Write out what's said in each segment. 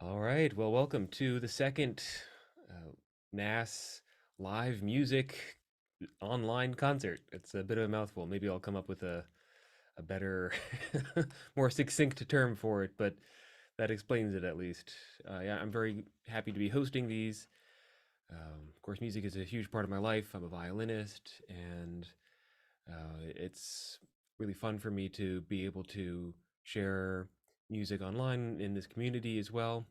All right. Well, welcome to the second uh, NAAS live music online concert. It's a bit of a mouthful. Maybe I'll come up with a better, more succinct term for it, but that explains it at least. Yeah, I'm very happy to be hosting these. Of course, music is a huge part of my life. I'm a violinist, and it's really fun for me to be able to share music online in this community as well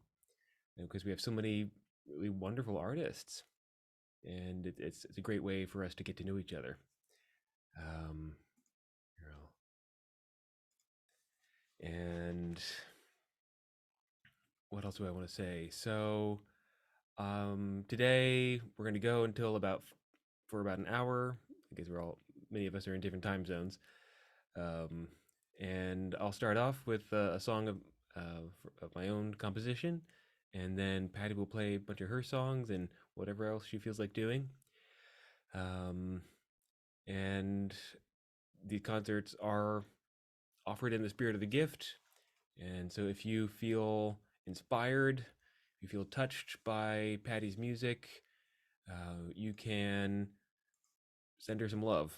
because we have so many really wonderful artists, and it's a great way for us to get to know each other. Um, and what else do I want to say? So today we're going to go until for about an hour. I guess many of us are in different time zones. Um, and I'll start off with a song of my own composition, and then Patty will play a bunch of her songs and whatever else she feels like doing. Um, and the concerts are offered in the spirit of the gift. And so if you feel inspired, if you feel touched by Patty's music, you can send her some love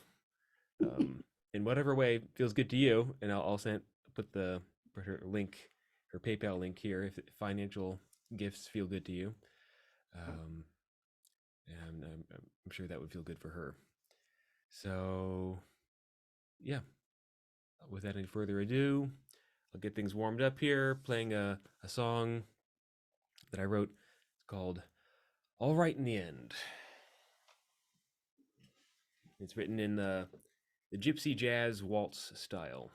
in whatever way feels good to you. And I'll put her link, her PayPal link here if financial gifts feel good to you. Um, and I'm sure that would feel good for her. So, yeah, without any further ado, I'll get things warmed up here, playing a song that I wrote. It's called All Right in the End. It's written in the gypsy jazz waltz style.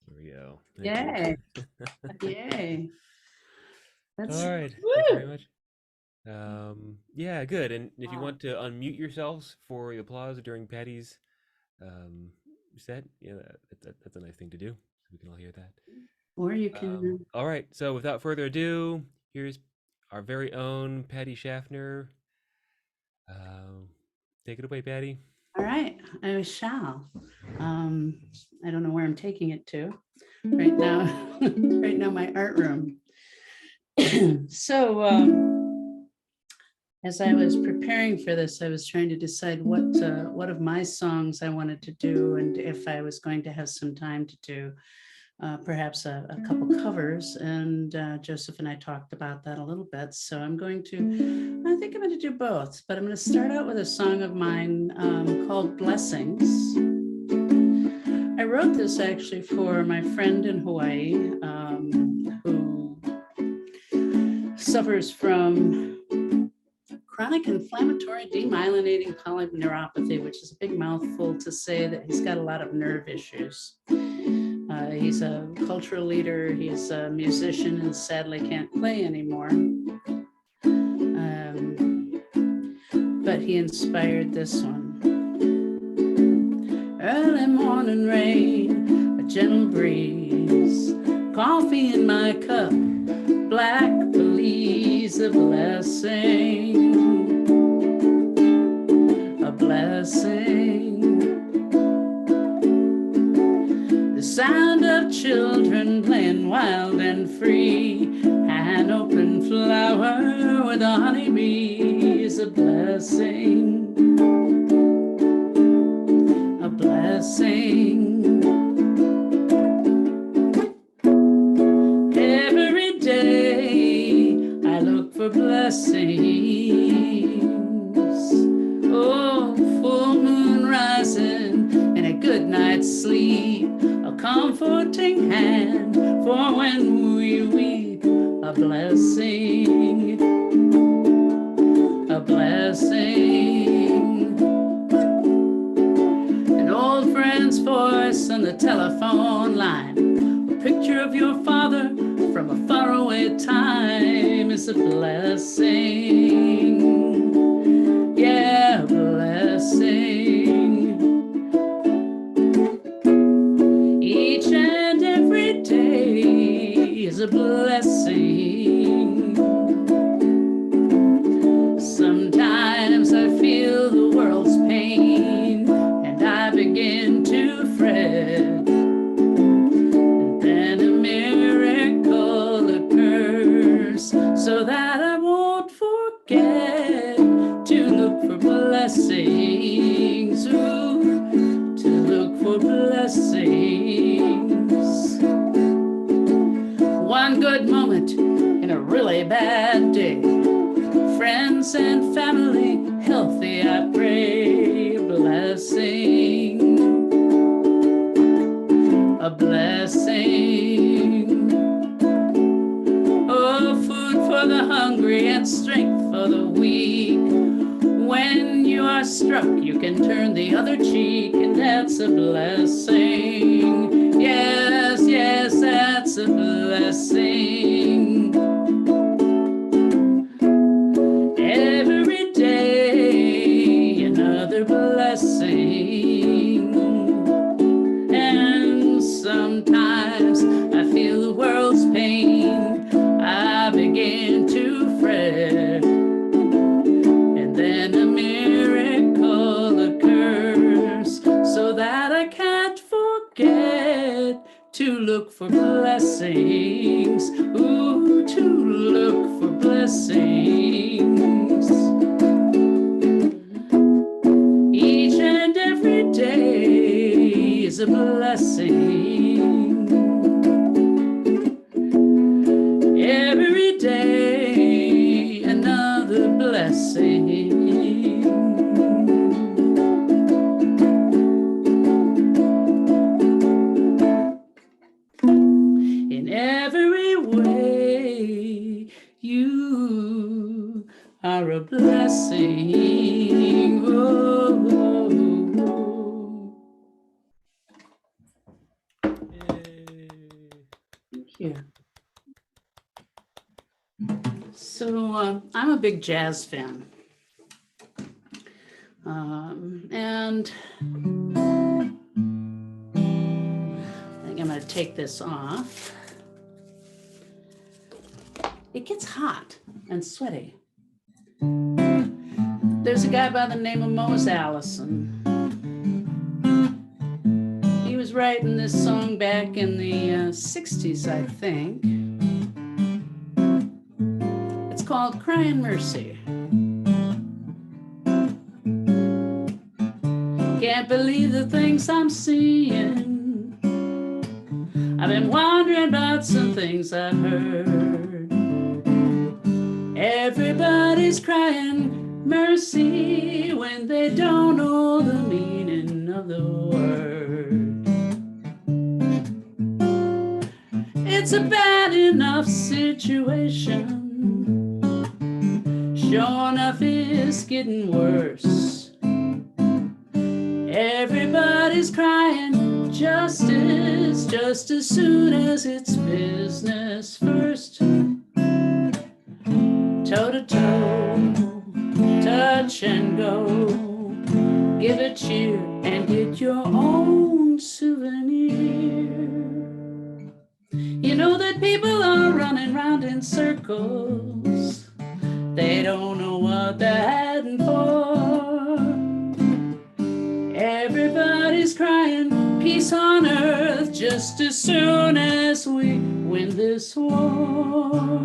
There we go. Thank you. Yay. Yay. All That's right. Thank you very woo. much. Yeah, good. And if you want to unmute yourselves for the applause during Patty's um, set, yeah, that's a nice thing to do. So we can all hear that. Or you can, All right. So without further ado, here's our very own Patti Shaffner. Um, Take it away, Patty. all right, I shall. Um, I don't know where I'm taking it to right now. Right now, my art room. So, as I was preparing for this, I was trying to decide what of my songs I wanted to do, and if I was going to have some time to do perhaps a couple covers. And Joseph and I talked about that a little bit. So I think I'm going to do both, but I'm going to start out with a song of mine called Blessings. I wrote this actually for my friend in Hawaii who suffers from chronic inflammatory demyelinating polyneuropathy, which is a big mouthful to say that he's got a lot of nerve issues. He's a cultural leader, he's a musician, and sadly can't play anymore. But he inspired this one. Early morning rain, a gentle breeze, coffee in my cup, black police, a blessing, a blessing. The sound of children playing wild and free, an open flower with a honeybee is a blessing, a blessing. Every day I look for blessings. Oh, full moon rising and a good night's sleep, a comforting hand for when we weep, a blessing, a blessing. An old friend's voice on the telephone line, a picture of your father from a faraway time is a blessing, yeah, a blessing. Each and every day is a blessing. Sometimes I feel the world's pain and I begin to fret. And then a miracle occurs so that I won't forget to look for blessings. Ooh, to look for blessings. One good moment in a really bad day. Friends and family healthy, I pray. Blessing, a blessing. Oh, food for the hungry and strength for the weak. When you are struck, you can turn the other cheek, and that's a blessing. Yes, yes, that's a blessing. Every day, another blessing. And sometimes I feel the world's pain. I begin to fret. And then a miracle occurs so that I can't forget to look for blessings. Ooh, to look for blessings. Each and every day is a blessing. Every day another blessing. In every way, you are a blessing. Oh, Yay. thank you. So I'm a big jazz fan. And I think I'm going to take this off. It gets hot and sweaty. There's a guy by the name of Mose Allison. He was writing this song back in the 60s, I think. It's called Crying Mercy. Can't believe the things I'm seeing. I've been wondering about some things I've heard. Everybody's crying mercy when they don't know the meaning of the word. It's a bad enough situation. Sure enough, it's getting worse. Everybody's crying justice just as soon as it's business first. Toe to toe, touch and go. Give a cheer and get your own souvenir. You know that people are running round in circles. They don't know what they're heading for. Everybody's crying peace on earth just as soon as we win this war.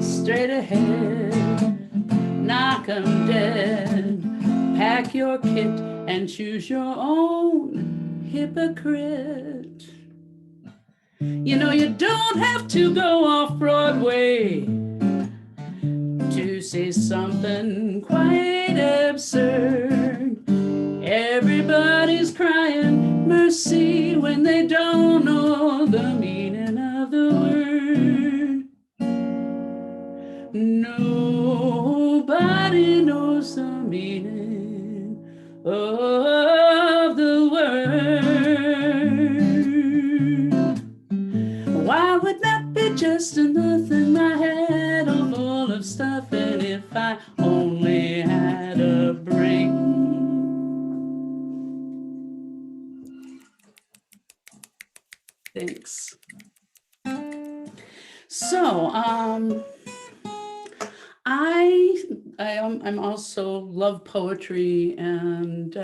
Straight ahead, knock 'em dead. Pack your kit and choose your own hypocrite. You know you don't have to go off Broadway to see something quite absurd. Everybody's crying mercy when they don't know the meaning of the word. Nobody knows the meaning of the word. Why would that be just enough in my head, all full of stuff? And if I only had a brain. Thanks. So, I'm also love poetry, and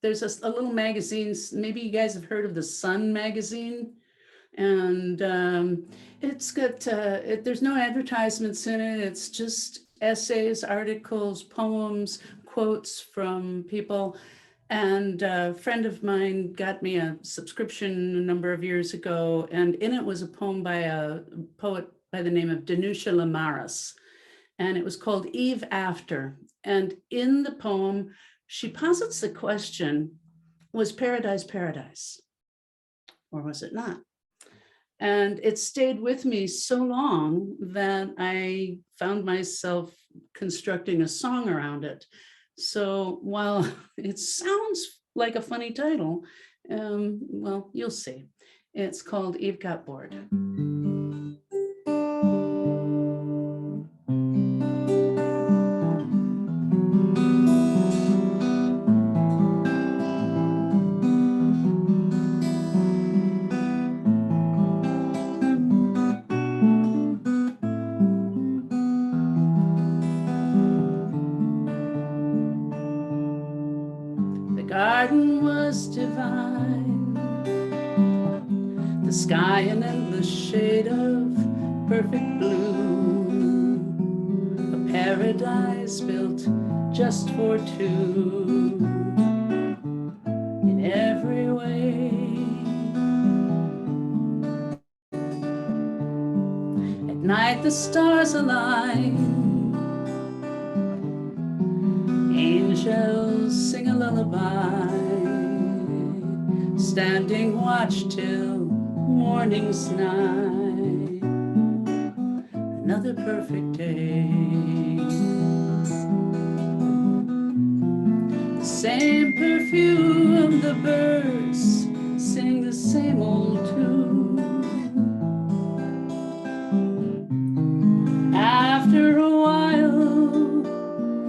there's a little magazine. Maybe you guys have heard of the Sun magazine, and it's got there's no advertisements in it. It's just essays, articles, poems, quotes from people. And a friend of mine got me a subscription a number of years ago, and in it was a poem by a poet by the name of Danusha Lamaris, and it was called Eve After. And in the poem, she posits the question, was paradise paradise, or was it not? And it stayed with me so long that I found myself constructing a song around it. So while it sounds like a funny title, well, you'll see. It's called Eve Got Bored. The garden was divine, the sky an endless shade of perfect blue, a paradise built just for two in every way. At night the stars align, angels sing a lullaby, standing watch till morning's night. Another perfect day. The same perfume, the birds sing the same old tune. After a while,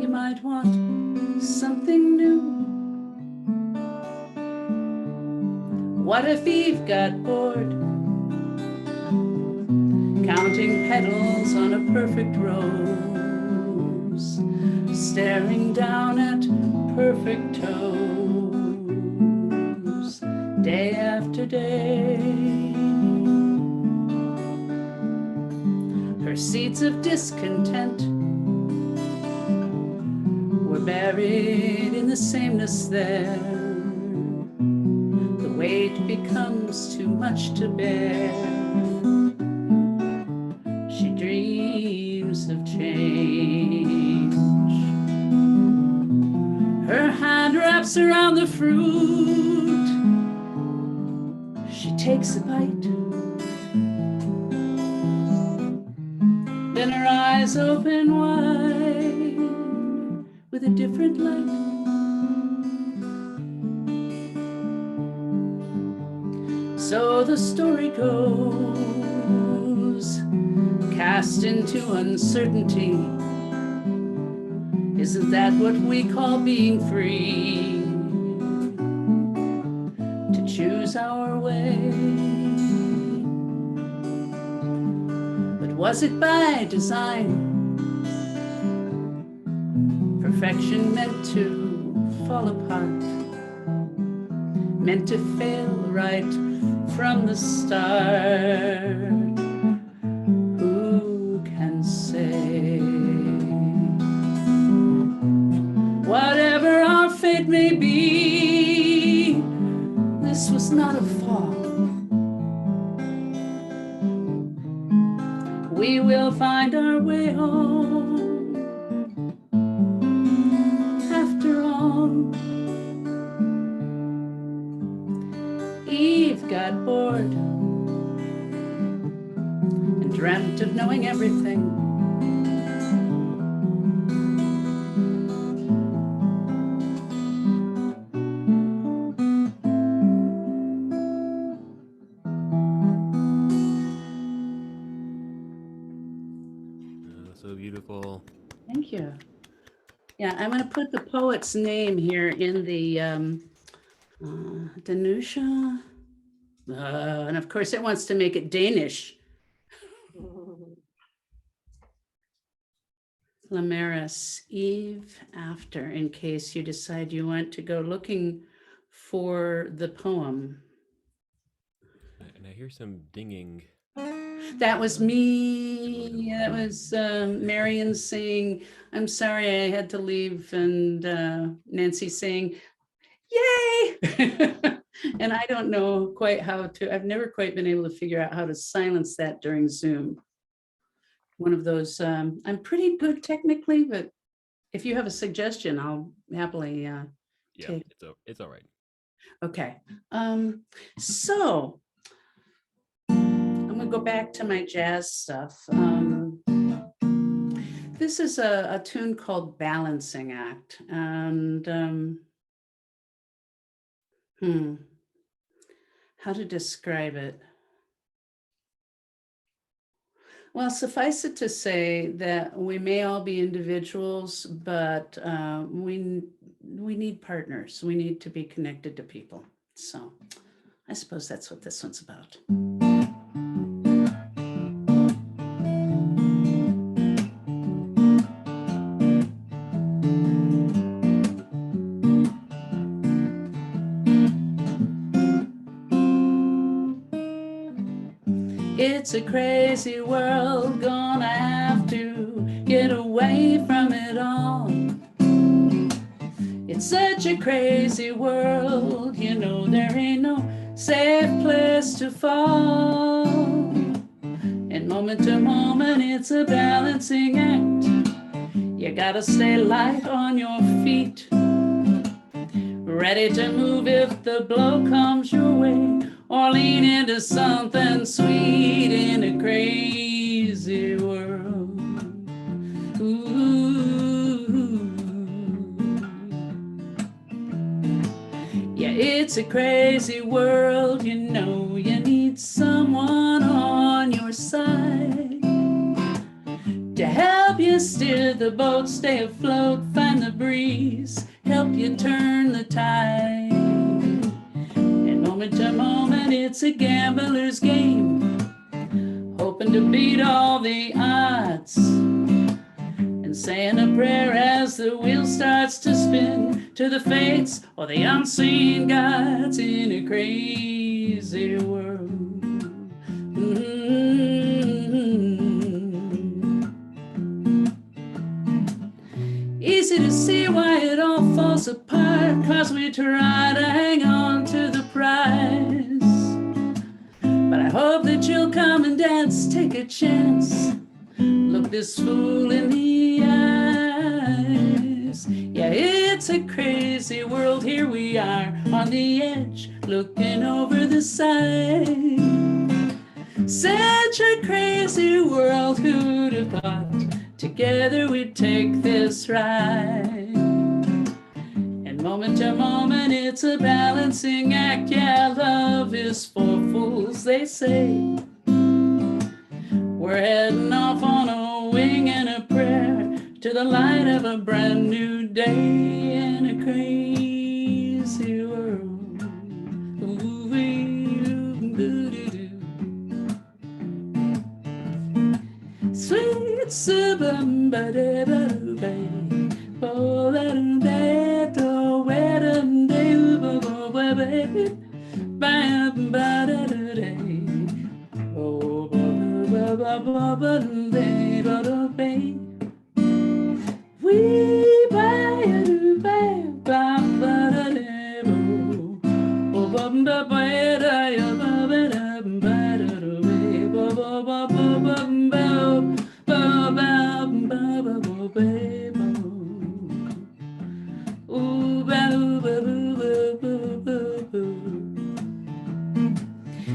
you might want something new. What if Eve got bored, counting petals on a perfect rose, staring down at perfect toes, day after day? Her seeds of discontent were buried in the sameness there. The weight becomes too much to bear. She dreams of change. Her hand wraps around the fruit. She takes a bite. Then her eyes open wide with a different light. So the story goes, cast into uncertainty. Isn't that what we call being free? To choose our way. But was it by design? Perfection meant to fall apart, meant to fail right from the start. Who can say? Whatever our fate may be, this was not a fall. We will find our way home. After all, Eve got bored and dreamt of knowing everything. So beautiful. Thank you. Yeah, I'm going to put the poet's name here in the Danusha. And of course, it wants to make it Danish. Lamaris, Eve After, in case you decide you want to go looking for the poem. And I hear some dinging. That was me. That was Marion saying, I'm sorry I had to leave, and Nancy saying, yay! And I don't know quite how to, I've never quite been able to figure out how to silence that during Zoom. One of those, I'm pretty good technically, but if you have a suggestion, I'll happily take. It's all right. Okay. So I'm gonna go back to my jazz stuff. This is a tune called Balancing Act, and how to describe it? Well, suffice it to say that we may all be individuals, but we need partners. We need to be connected to people. So I suppose that's what this one's about. It's a crazy world, gonna have to get away from it all. It's such a crazy world, you know, there ain't no safe place to fall. And moment to moment, it's a balancing act. You gotta stay light on your feet, ready to move if the blow comes your way, or lean into something sweet in a crazy world. Ooh. Yeah, it's a crazy world, you know, you need someone on your side to help you steer the boat, stay afloat, find the breeze, help you turn the tide. And moment to moment, it's a gambler's game, hoping to beat all the odds, and saying a prayer as the wheel starts to spin to the fates or the unseen gods in a crazy world. Easy to see why it all falls apart, 'cause we try to hang on to the prize. But I hope that you'll come and dance, take a chance, look this fool in the eyes. Yeah, it's a crazy world, here we are on the edge, looking over the side. Such a crazy world, who'd have thought together we'd take this ride. And moment to moment, it's a balancing act. Yeah, love is for fools, they say. We're heading off on a wing and a prayer to the light of a brand new day in a crazy world. Sweet suburbia, oh, let him dead, oh, where them day, oh, we buy a new bag,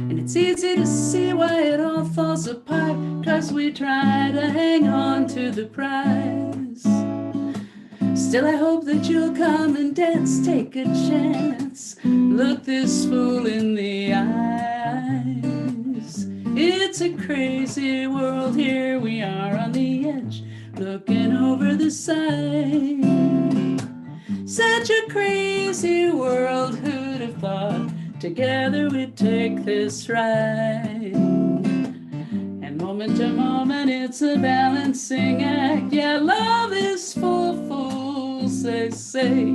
and it's easy to see why it all falls apart, 'cause we try to hang on to the prize. Still, I hope that you'll come and dance, take a chance, look this fool in the eyes. It's a crazy world, here we are on the edge, looking over the side. Such a crazy world, who'd have thought together we'd take this ride. And moment to moment, it's a balancing act. Yeah, love is for fools, they say.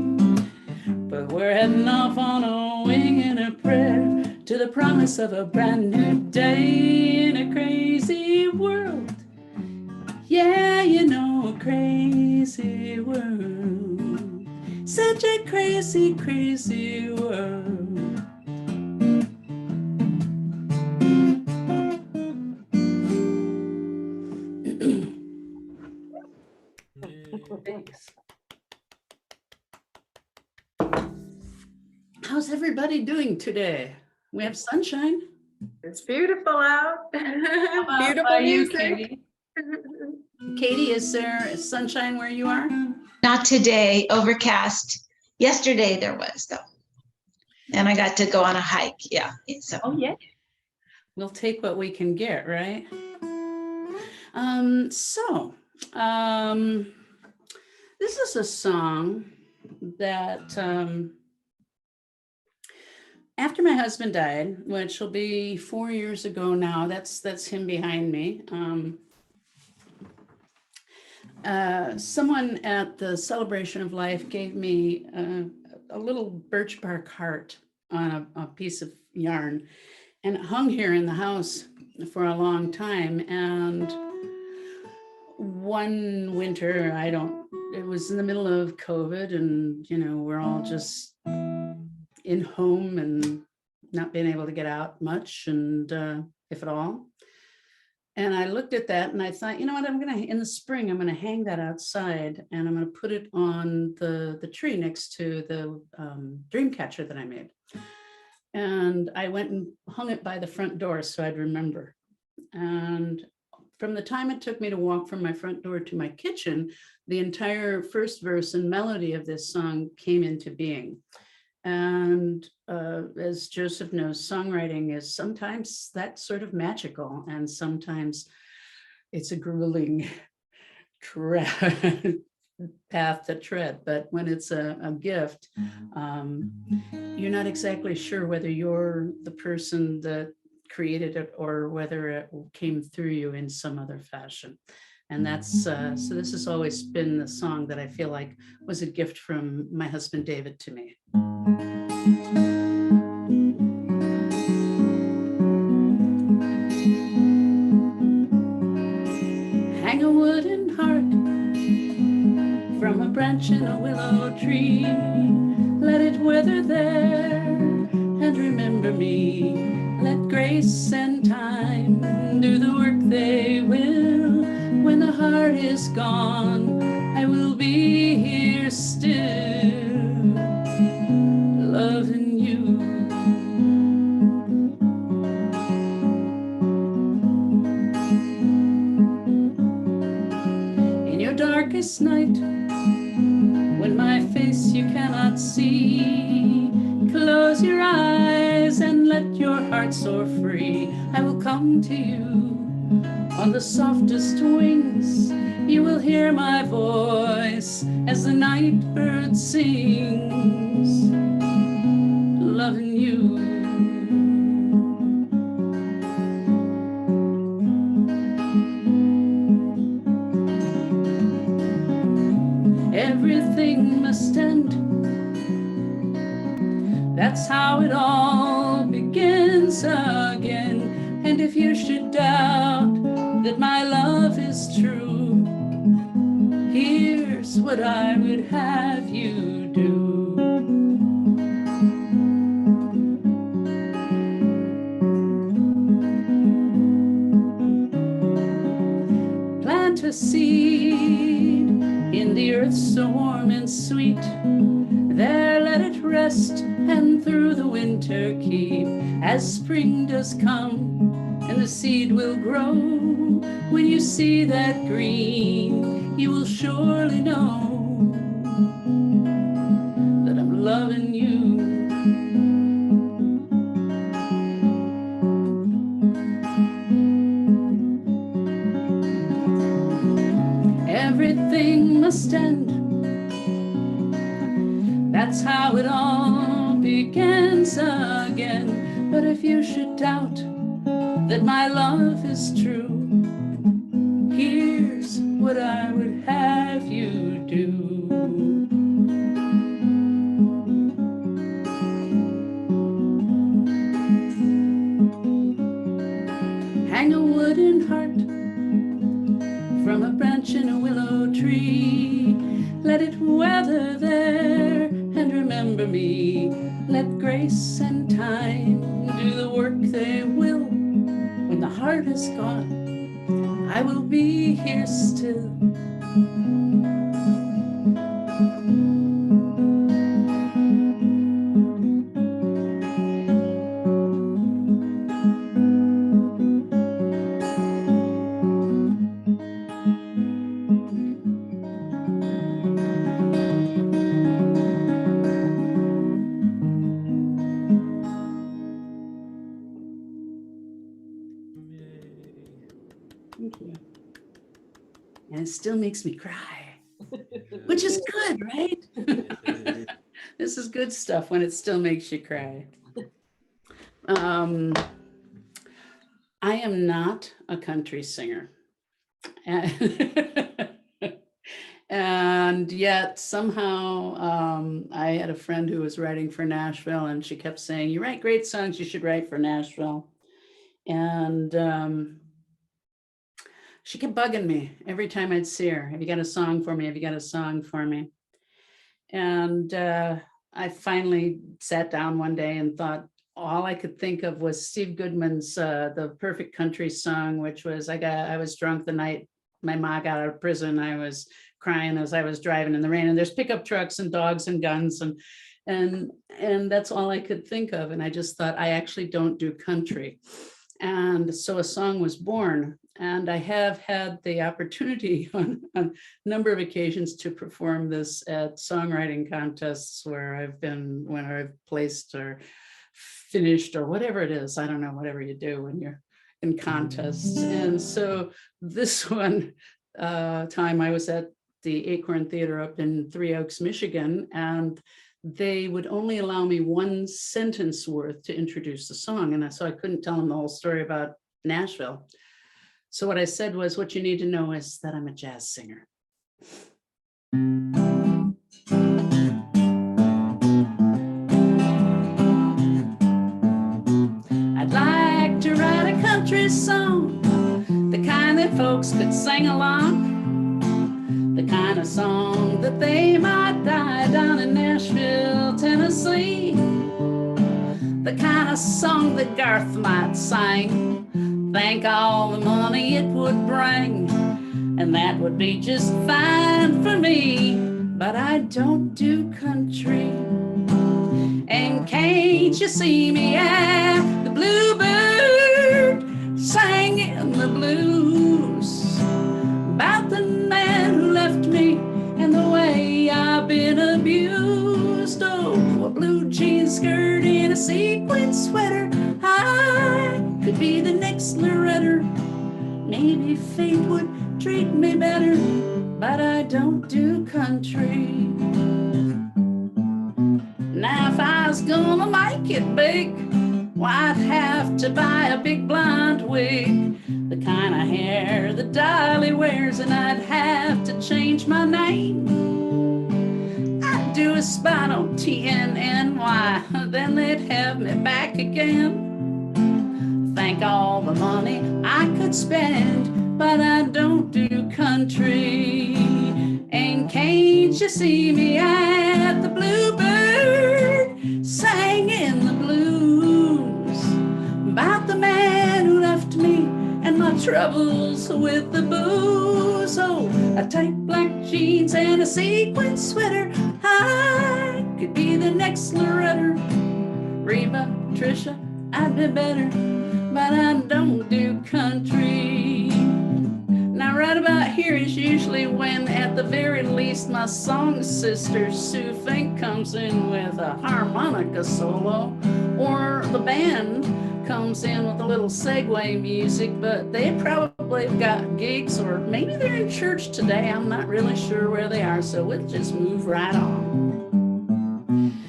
But we're heading off on a wing and a prayer to the promise of a brand new day in a crazy world. Yeah, you know, a crazy world. Such a crazy, crazy world. Thanks. How's everybody doing today? We have sunshine. It's beautiful out. How Beautiful about you, music. Katie? Katie, is there sunshine where you are? Not today, overcast. Yesterday there was though. And I got to go on a hike. Yeah. So. Oh, yeah. We'll take what we can get, right? This is a song that after my husband died, which will be 4 years ago now, that's him behind me. Someone at the Celebration of Life gave me a little birch bark heart on a piece of yarn, and it hung here in the house for a long time. And one winter, it was in the middle of COVID, and we're all just in home and not being able to get out much, and if at all. And I looked at that and I thought, you know what, in the spring, I'm gonna hang that outside and I'm gonna put it on the tree next to the dream catcher that I made. And I went and hung it by the front door so I'd remember. And from the time it took me to walk from my front door to my kitchen, the entire first verse and melody of this song came into being. And as Joseph knows, songwriting is sometimes that sort of magical, and sometimes it's a grueling path to tread. But when it's a gift, you're not exactly sure whether you're the person that created it or whether it came through you in some other fashion. And that's, so this has always been the song that I feel like was a gift from my husband, David, to me. Hang a wooden heart from a branch in a willow tree. Let it weather there and remember me. Let grace and time do the work they will. When the heart is gone, I will be here still, loving you. In your darkest night, when my face you cannot see, close your eyes and let your heart soar free. I will come to you on the softest wings. You will hear my voice as the night bird sings, loving you. Everything must end. That's how it all begins again. And if you should doubt that my love is true, here's what I would have you do. Plant a seed in the earth so warm and sweet. There let it rest and through the winter keep. As spring does come and the seed will grow, when you see that green, you will surely know that I'm loving you. Everything must end. That's how it all begins again. But if you should doubt that my love is true, here's what I would have you do. Hang a wooden heart from a branch in a willow tree. Let it weather there and remember me. Let grace and time do the work they will. When the heart is gone, I will be here still. Thank you. And it still makes me cry, which is good, right? This is good stuff when it still makes you cry. I am not a country singer. And yet somehow I had a friend who was writing for Nashville, and she kept saying, you write great songs, you should write for Nashville. And she kept bugging me every time I'd see her. Have you got a song for me? Have you got a song for me? And I finally sat down one day and thought, all I could think of was Steve Goodman's The Perfect Country song, which was I was drunk the night my mom got out of prison. I was crying as I was driving in the rain, and there's pickup trucks and dogs and guns, and that's all I could think of. And I just thought, I actually don't do country. And so a song was born. And I have had the opportunity on a number of occasions to perform this at songwriting contests where I've placed or finished or whatever it is. I don't know, whatever you do when you're in contests. And so this one time I was at the Acorn Theater up in Three Oaks, Michigan, and they would only allow me one sentence worth to introduce the song. And so I couldn't tell them the whole story about Nashville. So what I said was, what you need to know is that I'm a jazz singer. I'd like to write a country song, the kind that folks could sing along, the kind of song that they might die down in Nashville, Tennessee, the kind of song that Garth might sing. Think all the money it would bring, and that would be just fine for me. But I don't do country. And can't you see me at the Bluebird singing the blues about the man who left me and the way I've been abused? Oh, a blue jean skirt and a sequin sweater, I could be the next Loretta. Maybe fate would treat me better, but I don't do country. Now if I was gonna make it big, well, I'd have to buy a big blonde wig, the kind of hair that Dolly wears, and I'd have to change my name. I'd do a spot on TNNY, then they'd have me back again. Think all the money I could spend, but I don't do country. And can't you see me at the Bluebird singing the blues about the man who left me and my troubles with the booze? Oh, a tight black jeans and a sequin sweater, I could be the next Loretta. Reba, Trisha, I'd be better, but I don't do country. Now right about here is usually when, at the very least, my song sister Sue Fink comes in with a harmonica solo, or the band comes in with a little segue music, but they probably have got gigs, or maybe they're in church today. I'm not really sure where they are, so we'll just move right on.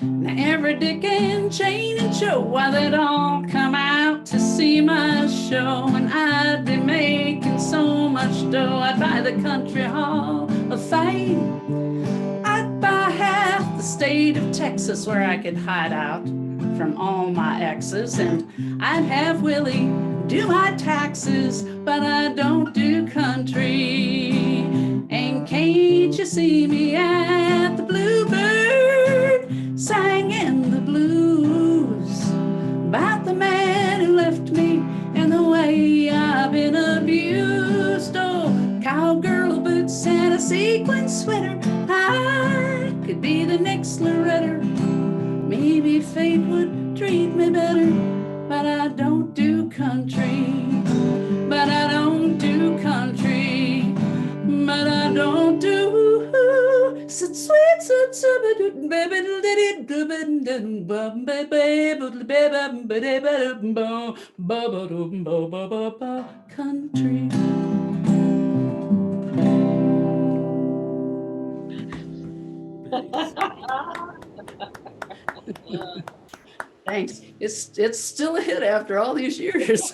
Now every Dick and Jane and Joe, why they'd all come out to see my show, and I'd be making so much dough, I'd buy the Country Hall of Fame. I'd buy half the state of Texas where I could hide out from all my exes, and I'd have Willie do my taxes, but I don't do country. And can't you see me at the Bluebird singing the blues about the man who left me and the way I've been abused? Oh, cowgirl boots and a sequin sweater, I could be the next Loretta. Maybe fate would treat me better, but I don't do country. But I don't do country. But I don't do sweet, country. Thanks. It's still a hit after all these years.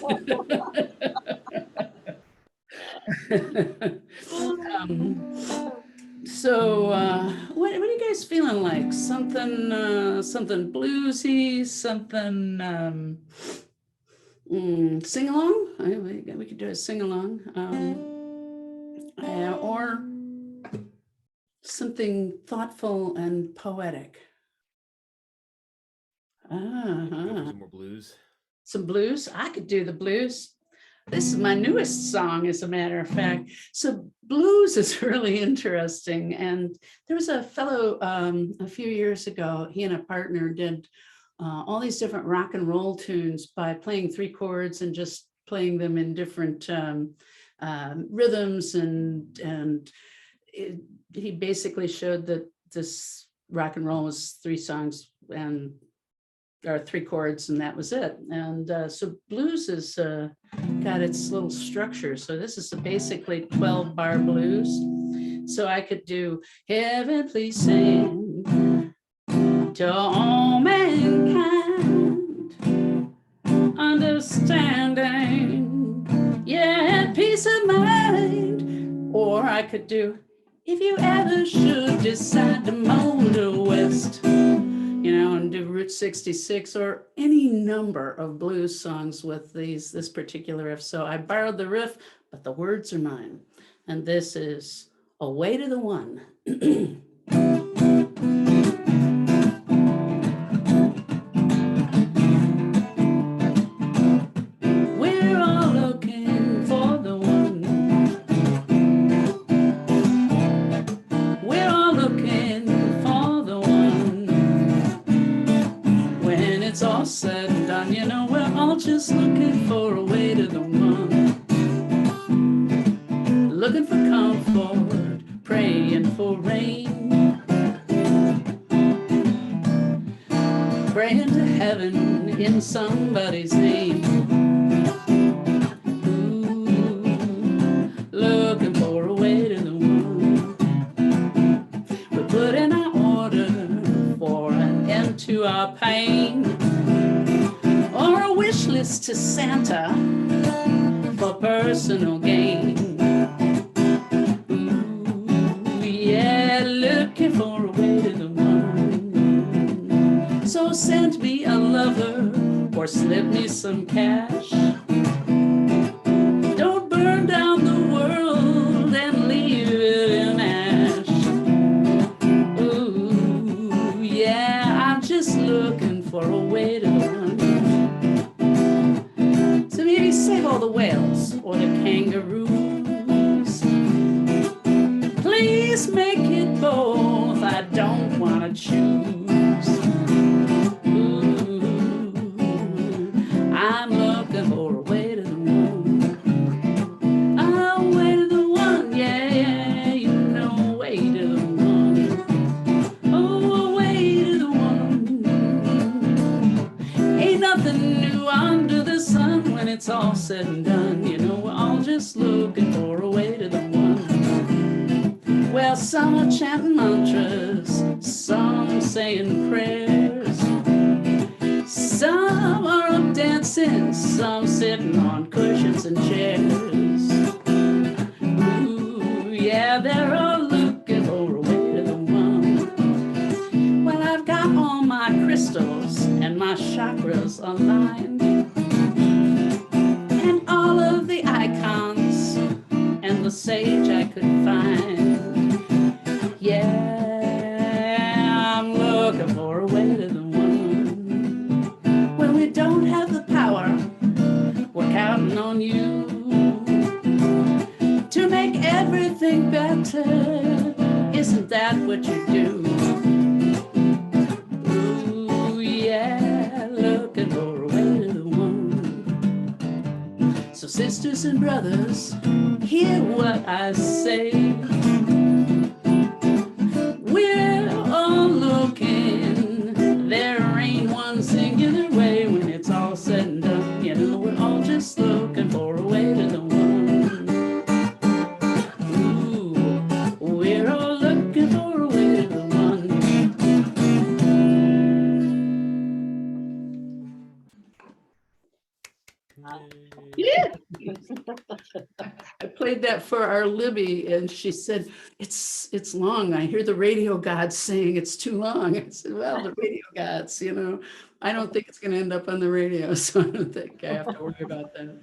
So what are you guys feeling like? Something bluesy, something sing along? We could do a sing along, or something thoughtful and poetic. Go for Uh-huh. some more blues. Some blues. I could do the blues. This is my newest song, as a matter of fact. So blues is really interesting. And there was a fellow a few years ago, he and a partner did all these different rock and roll tunes by playing three chords and just playing them in different rhythms. And he basically showed that this rock and roll was three songs and or three chords, and that was it. And so blues is got its little structure. So this is basically 12 bar blues. So I could do heaven please sing to all mankind, understanding, yeah, peace of mind. Or I could do, if you ever should decide to motor west, and do Route 66 or any number of blues songs with this particular riff. So I borrowed the riff, but the words are mine. And this is Away to the One. We're all looking for the one. We're all looking for the one. When it's all said and done, we're all just looking for a way to the one. Looking for comfort, praying for rain, praying to heaven in somebody's name. Ooh, looking for a way to the one. We put in our order for an end to our pain, or a wish list to Santa for personal gain. Ooh, yeah, looking for a way to the one. So send me a lover or slip me some cash. Don't burn down the world and leave it in ash. Ooh, yeah, I'm just looking for a way to the one. So maybe save all the whales or the kangaroos. Please make it both, I don't want to choose. Ooh, I'm looking for a way to the one. A way to the one, yeah, way to the one. Oh, a way to the one. Ain't nothing new under the sun when it's all said and done. We're all just looking for a way to the one. Well, some are chanting mantras, some saying prayers, some are up dancing, some sitting on cushions and chairs. Ooh, yeah, they're all looking for a way to the one. Well, I've got all my crystals and my chakras aligned, and all of the icons and the sage I could find. Yeah, I'm looking for a way to the one. When we don't have the power, we're counting on you to make everything better. Isn't that what you do? Ooh, yeah, looking for a way to the one. So sisters and brothers, hear what I say. We're all looking, there ain't one singular way. When it's all said and done, we're all just looking for a way to the one. Ooh, we're all looking for a way to the one. Yeah. I played that for our Libby, and she said, it's long. I hear the radio gods saying it's too long. I said, well, the radio gods, I don't think it's going to end up on the radio, so I don't think I have to worry about that.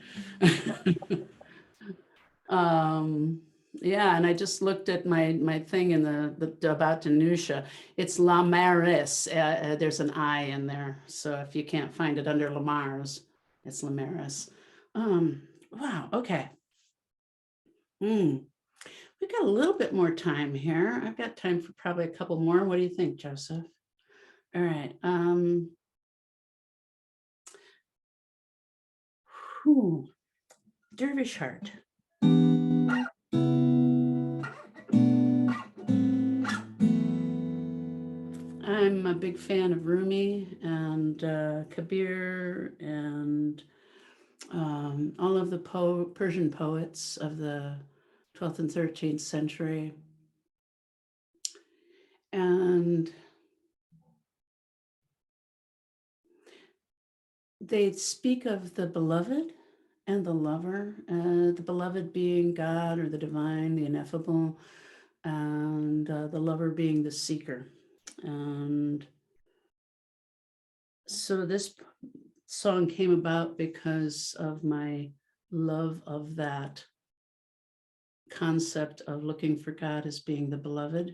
Yeah, and I just looked at my thing in the about Danusha. It's Lamaris. There's an I in there. So if you can't find it under Lamar's, it's Lamaris. Wow, okay. We've got a little bit more time here. I've got time for probably a couple more. What do you think, Joseph? All right. Dervish Heart. I'm a big fan of Rumi and Kabir and all of the Persian poets of the 12th and 13th century. And they speak of the beloved and the lover, the beloved being God or the divine, the ineffable, and the lover being the seeker. And so this song came about because of my love of that concept of looking for God as being the beloved.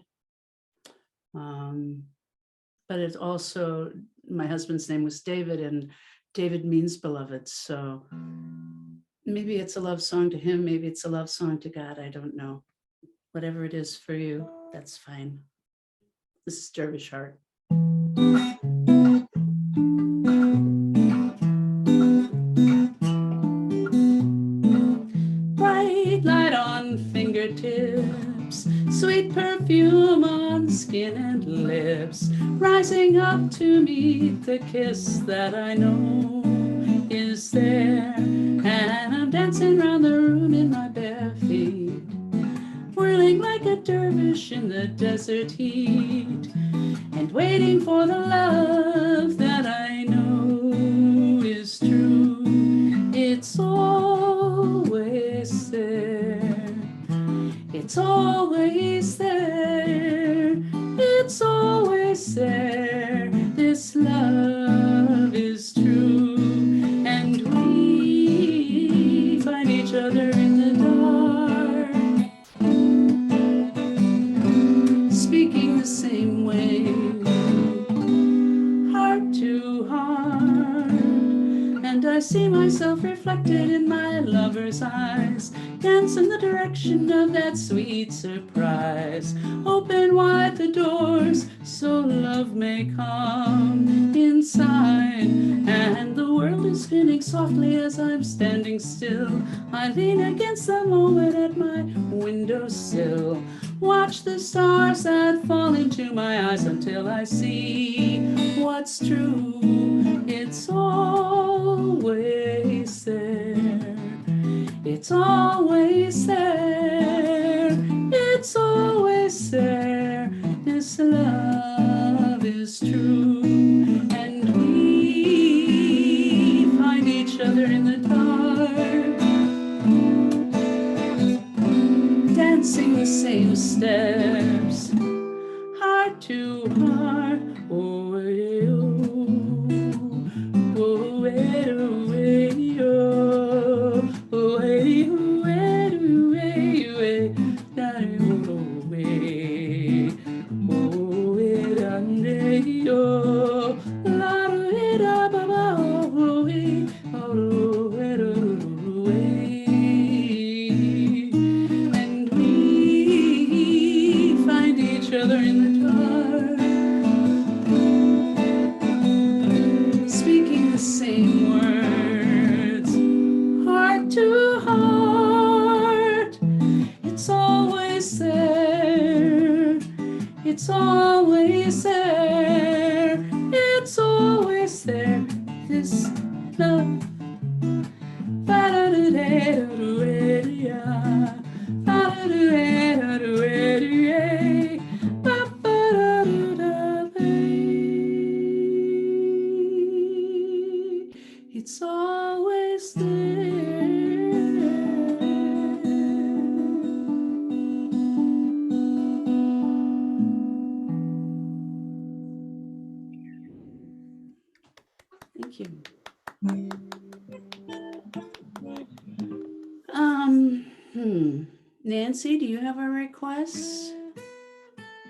But it's also, my husband's name was David, and David means beloved. So maybe it's a love song to him, maybe it's a love song to God, I don't know. Whatever it is for you, that's fine. This is Dervish Heart. Bright light on fingertips, sweet perfume on skin and lips, rising up to meet the kiss that I know is there. And I'm dancing round the room in my bare feet, whirling like a dervish in the desert heat, and waiting for the love that I know is true. It's always there. It's always there. It's always there. This love is true. And we find each other in the dark, speaking the same way, heart to heart. And I see myself reflected in my lover's eyes, dance in the direction of that sweet surprise. Open wide the doors so love may come inside. And the world is spinning softly as I'm standing still. I lean against the moment at my windowsill, watch the stars that fall into my eyes until I see what's true. It's always there. It's always there. It's always there. This love is true. And we find each other in the dark, dancing the same steps, heart to heart. Oh, oh, and we find each other in the dark, speaking the same words, heart to heart. It's always there. It's always there. It's always there. This love. It's always there. Thank you. Hmm. Nancy, do you have a request?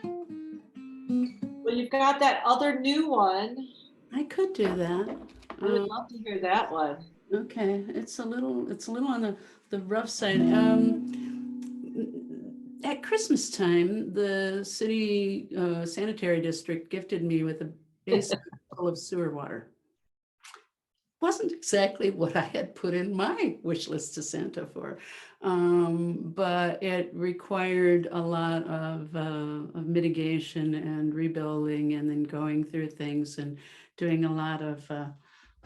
Well, you've got that other new one. I could do that. I would love to hear that one. Okay, it's a little on the rough side. At Christmas time, the city sanitary district gifted me with a basin full of sewer water. Wasn't exactly what I had put in my wish list to Santa for, but it required a lot of mitigation and rebuilding, and then going through things and doing a lot of.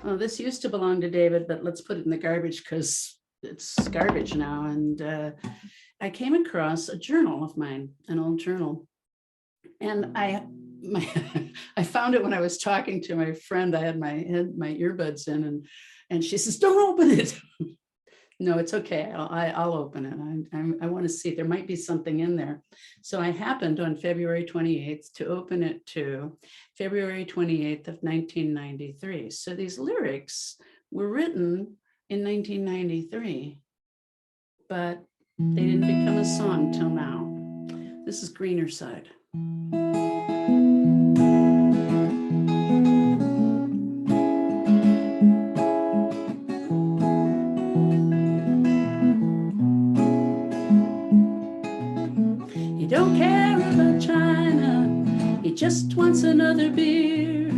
Oh, this used to belong to David, but let's put it in the garbage because it's garbage now. And I came across a journal of mine, an old journal, and I found it when I was talking to my friend. I had my earbuds in, and she says, "Don't open it." No, it's okay. I'll open it. I want to see. There might be something in there. So I happened on February 28th to open it to February 28th of 1993. So these lyrics were written in 1993, but they didn't become a song till now. This is Greener Side. He don't care about China, he just wants another beer.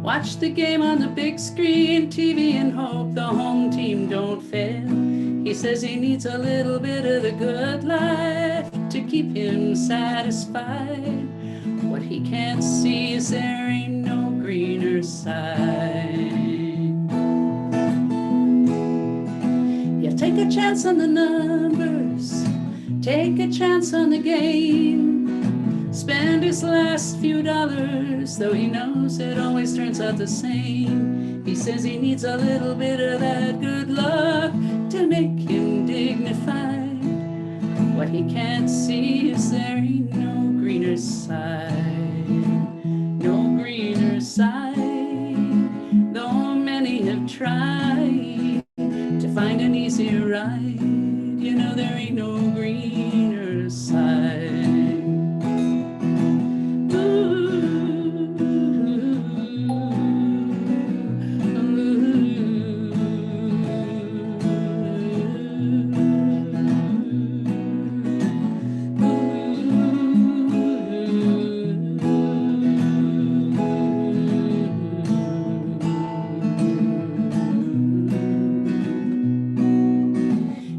Watch the game on the big screen TV and hope the home team don't fail. He says he needs a little bit of the good life to keep him satisfied. What he can't see is there ain't no greener side. Yeah, take a chance on the numbers, take a chance on the game. Spend his last few dollars, though he knows it always turns out the same. He says he needs a little bit of that good luck to make him dignified. What he can't see is there ain't no greener side, no greener side. Though many have tried to find an easier ride, you know there ain't no greener side.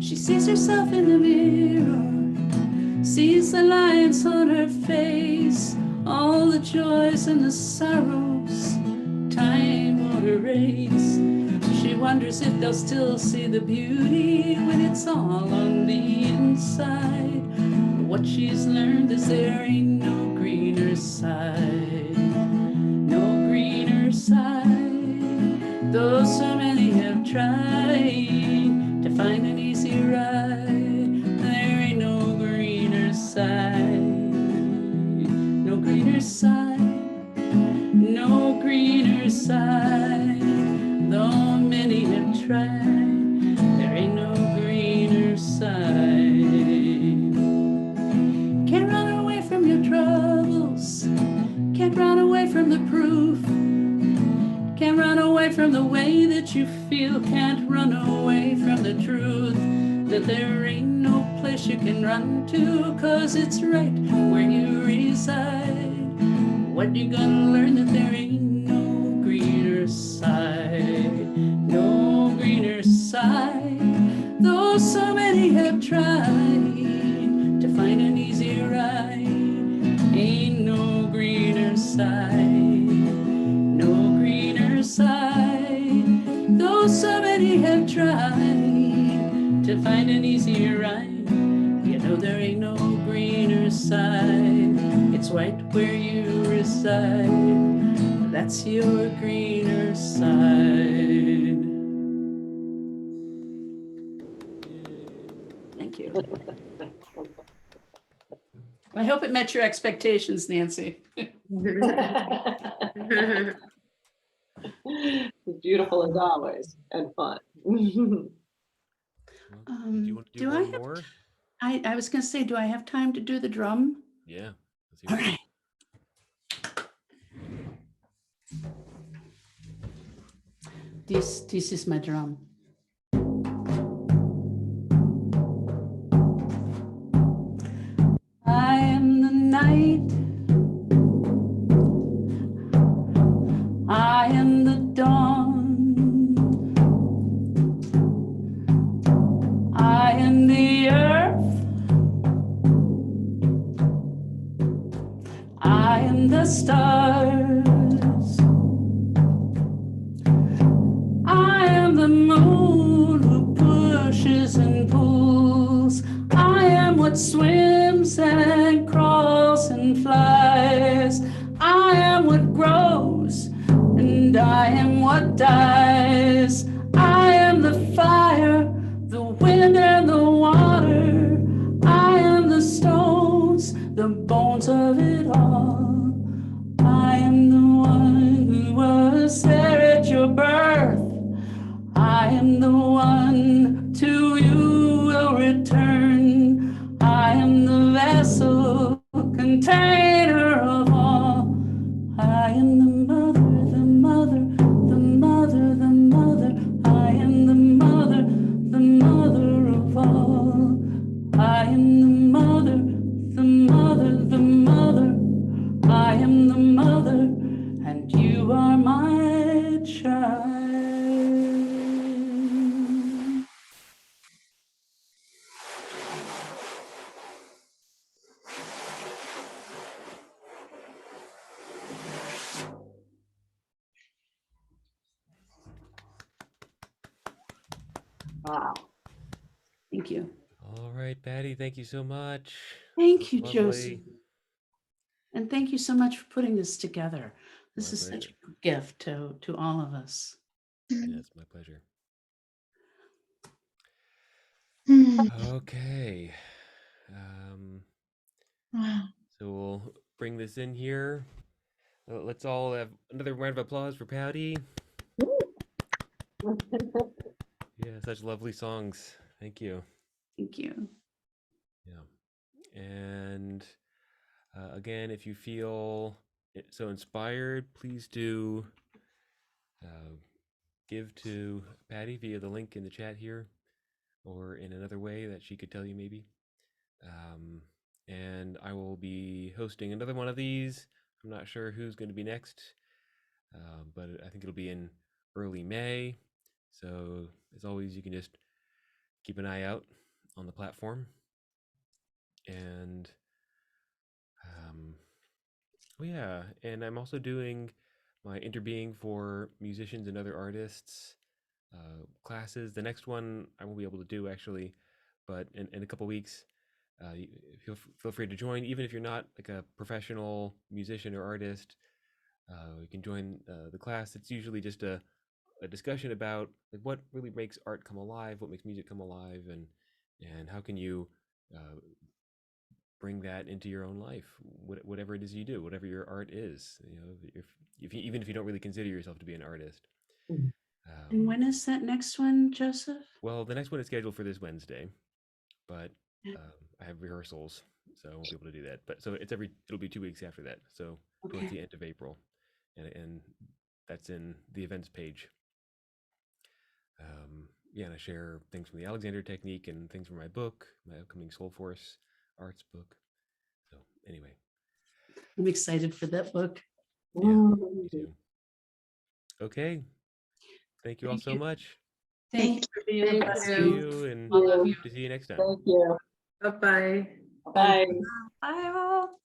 She sees herself in the mirror, sees the lines on her face, all the joys and the sorrows time won't erase. She wonders if they'll still see the beauty when it's all on the inside. What she's learned is there ain't no greener side, no greener side. Though so many have tried to find an easy ride, there ain't no greener side, no greener side, no greener side. Though many have tried, there ain't no greener side. Can't run away from your troubles, can't run away from the proof, can't run away from the way that you feel, can't run away from the truth that there ain't no place you can run to, 'cause it's right where you reside. What you gonna learn that there ain't no greener side, no greener side. Though so many have tried to find an easy ride, ain't no greener side, no greener side. Though so many have tried to find an easy ride, you know there ain't no greener side. It's right where you reside, that's your greener side. Thank you. I hope it met your expectations, Nancy. It's beautiful as always and fun. Do you want to do do I one have more? I was going to say, do I have time to do the drum? Yeah. Let's All hear it. right. This is my drum. I am the night. I am the dawn. I am the earth. I am the stars. I am the moon who pushes and pulls. I am what swims and crawls and flies. I am what grows and I am what dies. I am the fire, the wind and the water. I am the stones, the bones of it all. I am the one who was there at your birth. I am the one to you will return. I am the vessel, container of all. I am the mother, the mother, the mother, the mother. I am the mother of all. I am the mother, the mother, the mother. I am the mother, and you are my child. Wow. Thank you. All right, Patty, thank you so much. Thank you, Lovely. Joseph. And thank you so much for putting this together. This My is such pleasure. a gift to all of us. Yes, my pleasure. Okay. Wow. So we'll bring this in here. Let's all have another round of applause for Patty. Yeah, such lovely songs. Thank you. Thank you. Yeah. And again, if you feel so inspired, please do give to Patty via the link in the chat here or in another way that she could tell you maybe. And I will be hosting another one of these. I'm not sure who's going to be next, but I think it'll be in early May. So as always, you can just keep an eye out on the platform. And oh yeah, and I'm also doing my interbeing for musicians and other artists classes. The next one I won't be able to do actually, but in a couple weeks, feel free to join. Even if you're not like a professional musician or artist, you can join the class. It's usually just a discussion about like what really makes art come alive, what makes music come alive, and how can you bring that into your own life, whatever it is you do, whatever your art is. You know, if you, even if you don't really consider yourself to be an artist. And when is that next one, Joseph? Well, the next one is scheduled for this Wednesday, but I have rehearsals, so I won't be able to do that. But so it'll be 2 weeks after that. So towards Okay. the end of April, and that's in the events page. Yeah, and I share things from the Alexander technique and things from my book, my upcoming Soul Force Arts book. So anyway, I'm excited for that book. yeah, me too. Okay, thank you all Thank so you. much. Thank you for being a Thank See blessing. you, and All of you. hope to see you next time. Thank you. Bye-bye. Bye. Bye all.